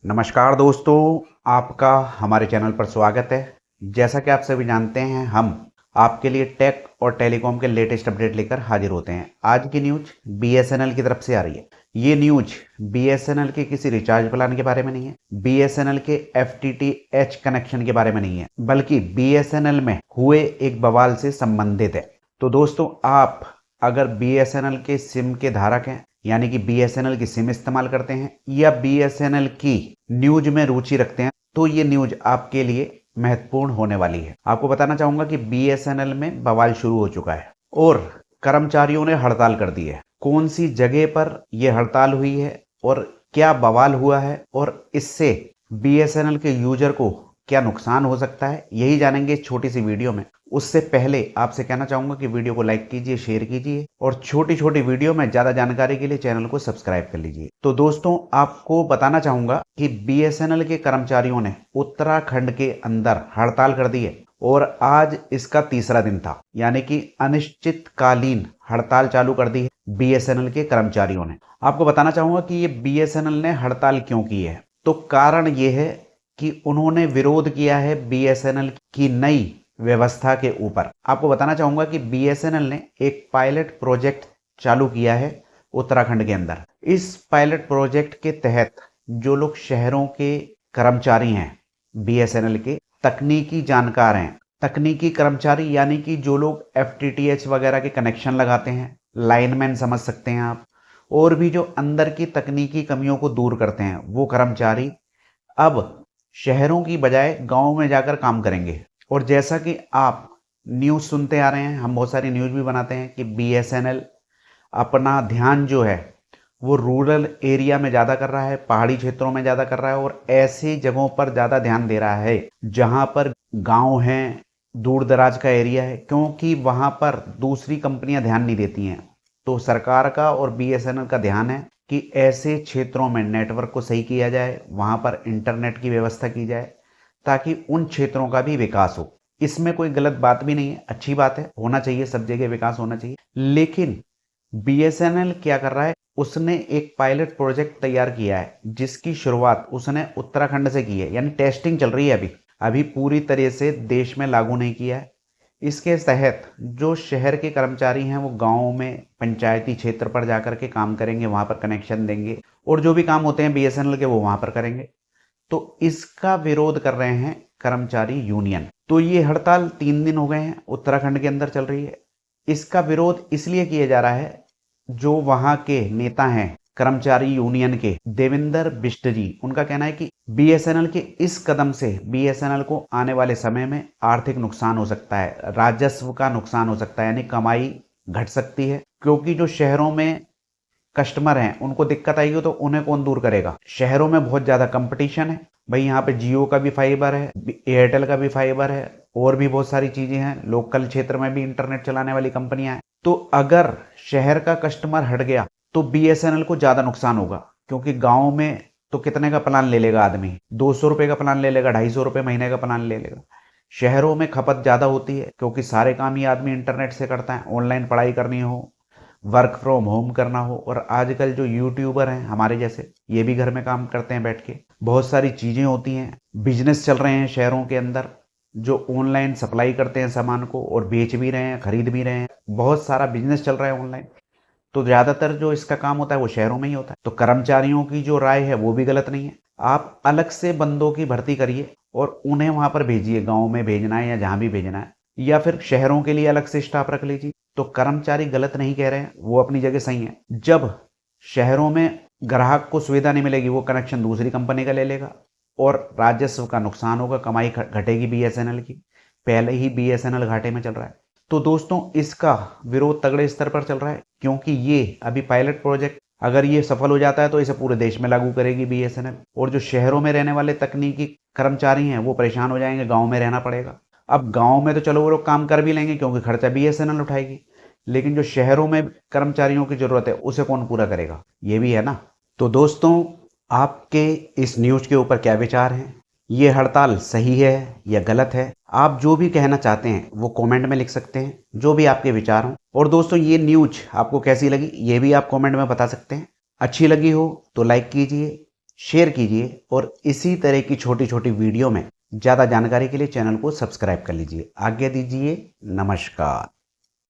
नमस्कार दोस्तों, आपका हमारे चैनल पर स्वागत है। जैसा कि आप सभी जानते हैं, हम आपके लिए टेक और टेलीकॉम के लेटेस्ट अपडेट लेकर हाजिर होते हैं। आज की न्यूज बीएसएनएल की तरफ से आ रही है। ये न्यूज बीएसएनएल के किसी रिचार्ज प्लान के बारे में नहीं है, बीएसएनएल के एफटीटीएच कनेक्शन के बारे में नहीं है, बल्कि बीएसएनएल में हुए एक बवाल से संबंधित है। तो दोस्तों, आप अगर बीएसएनएल के सिम के धारक हैं, यानी कि बीएसएनएल की सिम इस्तेमाल करते हैं या बीएसएनएल की न्यूज में रुचि रखते हैं, तो ये न्यूज आपके लिए महत्वपूर्ण होने वाली है। आपको बताना चाहूंगा कि बीएसएनएल में बवाल शुरू हो चुका है और कर्मचारियों ने हड़ताल कर दी है। कौन सी जगह पर यह हड़ताल हुई है और क्या बवाल हुआ है और इससे बीएसएनएल के यूजर को क्या नुकसान हो सकता है, यही जानेंगे इस छोटी सी वीडियो में। उससे पहले आपसे कहना चाहूंगा कि वीडियो को लाइक कीजिए, शेयर कीजिए और छोटी छोटी वीडियो में ज्यादा जानकारी के लिए चैनल को सब्सक्राइब कर लीजिए। तो दोस्तों, आपको बताना चाहूंगा कि बीएसएनएल के कर्मचारियों ने उत्तराखंड के अंदर हड़ताल कर दी है और आज इसका तीसरा दिन था, यानी कि अनिश्चितकालीन हड़ताल चालू कर दी है बीएसएनएल के कर्मचारियों ने। आपको बताना चाहूंगा कि ये बीएसएनएल ने हड़ताल क्यों की है। तो कारण ये है कि उन्होंने विरोध किया है बीएसएनएल की नई व्यवस्था के ऊपर। आपको बताना चाहूंगा कि बीएसएनएल ने एक पायलट प्रोजेक्ट चालू किया है उत्तराखंड के अंदर। इस पायलट प्रोजेक्ट के तहत जो लोग शहरों के कर्मचारी हैं, बीएसएनएल के तकनीकी जानकार हैं, तकनीकी कर्मचारी यानी कि जो लोग एफटीटीएच वगैरह के कनेक्शन लगाते हैं, लाइनमैन समझ सकते हैं आप, और भी जो अंदर की तकनीकी कमियों को दूर करते हैं, वो कर्मचारी अब शहरों की बजाय गांव में जाकर काम करेंगे। और जैसा कि आप न्यूज़ सुनते आ रहे हैं, हम बहुत सारी न्यूज़ भी बनाते हैं कि बीएसएनएल अपना ध्यान जो है वो रूरल एरिया में ज़्यादा कर रहा है, पहाड़ी क्षेत्रों में ज़्यादा कर रहा है और ऐसी जगहों पर ज़्यादा ध्यान दे रहा है जहां पर गांव हैं, दूर दराज का एरिया है, क्योंकि वहां पर दूसरी कंपनियां ध्यान नहीं देती हैं। तो सरकार का और बीएसएनएल का ध्यान है कि ऐसे क्षेत्रों में नेटवर्क को सही किया जाए, वहां पर इंटरनेट की व्यवस्था की जाए ताकि उन क्षेत्रों का भी विकास हो। इसमें कोई गलत बात भी नहीं है, अच्छी बात है, होना चाहिए, सब जगह विकास होना चाहिए। लेकिन बीएसएनएल क्या कर रहा है, उसने एक पायलट प्रोजेक्ट तैयार किया है जिसकी शुरुआत उसने उत्तराखंड से की है, यानी टेस्टिंग चल रही है अभी पूरी तरह से देश में लागू नहीं किया है। इसके तहत जो शहर के कर्मचारी हैं वो गाँव में पंचायती क्षेत्र पर जाकर के काम करेंगे, वहां पर कनेक्शन देंगे और जो भी काम होते हैं बीएसएनएल के वो वहां पर करेंगे। तो इसका विरोध कर रहे हैं कर्मचारी यूनियन। तो ये हड़ताल 3 दिन हो गए हैं, उत्तराखंड के अंदर चल रही है। इसका विरोध इसलिए किया जा रहा है, जो वहां के नेता हैं कर्मचारी यूनियन के, देवेंद्र बिष्ट जी, उनका कहना है कि बीएसएनएल के इस कदम से बीएसएनएल को आने वाले समय में आर्थिक नुकसान हो सकता है, राजस्व का नुकसान हो सकता है, यानी कमाई घट सकती है, क्योंकि जो शहरों में कस्टमर हैं उनको दिक्कत आएगी तो उन्हें कौन दूर करेगा। शहरों में बहुत ज्यादा कंपटीशन है भाई, यहाँ पे जियो का भी फाइबर है, एयरटेल का भी फाइबर है और भी बहुत सारी चीजें हैं, लोकल क्षेत्र में भी इंटरनेट चलाने वाली कंपनियां हैं। तो अगर शहर का कस्टमर हट गया तो बीएसएनएल को ज्यादा नुकसान होगा, क्योंकि गांव में तो कितने का प्लान ले लेगा आदमी, 200 रुपए का प्लान ले लेगा, 250 रुपए महीने का प्लान ले लेगा। शहरों में खपत ज्यादा होती है क्योंकि सारे काम ही आदमी इंटरनेट से करता है, ऑनलाइन पढ़ाई करनी हो, वर्क फ्रॉम होम करना हो, और आजकल जो यूट्यूबर हैं हमारे जैसे, ये भी घर में काम करते हैं बैठ के, बहुत सारी चीजें होती हैं, बिजनेस चल रहे हैं शहरों के अंदर, जो ऑनलाइन सप्लाई करते हैं सामान को और बेच भी रहे हैं, खरीद भी रहे हैं, बहुत सारा बिजनेस चल रहा है ऑनलाइन। तो ज्यादातर जो इसका काम होता है वो शहरों में ही होता है। तो कर्मचारियों की जो राय है वो भी गलत नहीं है। आप अलग से बंदों की भर्ती करिए और उन्हें वहां पर भेजिए, गाँव में भेजना है या जहां भी भेजना है, या फिर शहरों के लिए अलग से स्टाफ रख लीजिए। तो कर्मचारी गलत नहीं कह रहे हैं, वो अपनी जगह सही है। जब शहरों में ग्राहक को सुविधा नहीं मिलेगी, वो कनेक्शन दूसरी कंपनी का ले लेगा और राजस्व का नुकसान होगा, कमाई घटेगी बीएसएनएल की। पहले ही बीएसएनएल घाटे में चल रहा है। तो दोस्तों, इसका विरोध तगड़े स्तर पर चल रहा है, क्योंकि ये अभी पायलट प्रोजेक्ट अगर ये सफल हो जाता है तो इसे पूरे देश में लागू करेगी बीएसएनएल, और जो शहरों में रहने वाले तकनीकी कर्मचारी हैं वो परेशान हो जाएंगे, गाँव में रहना पड़ेगा। अब गांव में तो चलो वो लोग काम कर भी लेंगे क्योंकि खर्चा बीएसएनएल उठाएगी, लेकिन जो शहरों में कर्मचारियों की जरूरत है उसे कौन पूरा करेगा, ये भी है ना। तो दोस्तों, आपके इस न्यूज के ऊपर क्या विचार हैं? ये हड़ताल सही है या गलत है? आप जो भी कहना चाहते हैं वो कमेंट में लिख सकते हैं, जो भी आपके विचार हों। और दोस्तों, ये न्यूज आपको कैसी लगी ये भी आप कमेंट में बता सकते हैं। अच्छी लगी हो तो लाइक कीजिए, शेयर कीजिए और इसी तरह की छोटी छोटी वीडियो में ज़्यादा जानकारी के लिए चैनल को सब्सक्राइब कर लीजिए। आज्ञा दीजिए, नमस्कार।